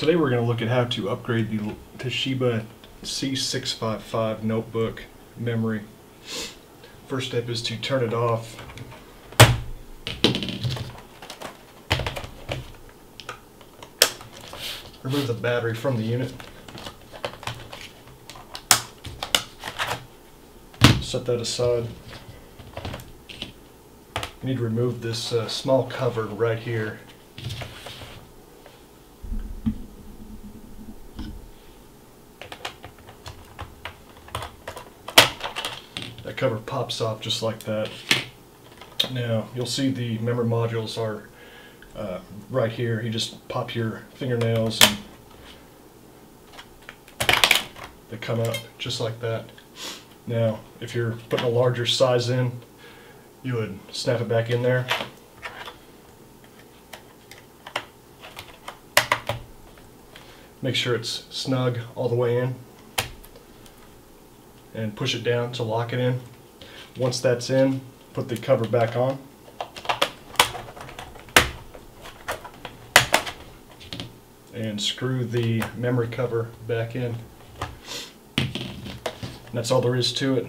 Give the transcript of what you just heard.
Today we're going to look at how to upgrade the Toshiba C655 notebook memory. First step is to turn it off. Remove the battery from the unit. Set that aside. You need to remove this small cover right here. That cover pops off just like that. Now you'll see the memory modules are right here. You just pop your fingernails and they come out just like that. Now if you're putting a larger size in, you would snap it back in there. Make sure it's snug all the way in and push it down to lock it in. Once that's in, put the cover back on. And screw the memory cover back in. And that's all there is to it.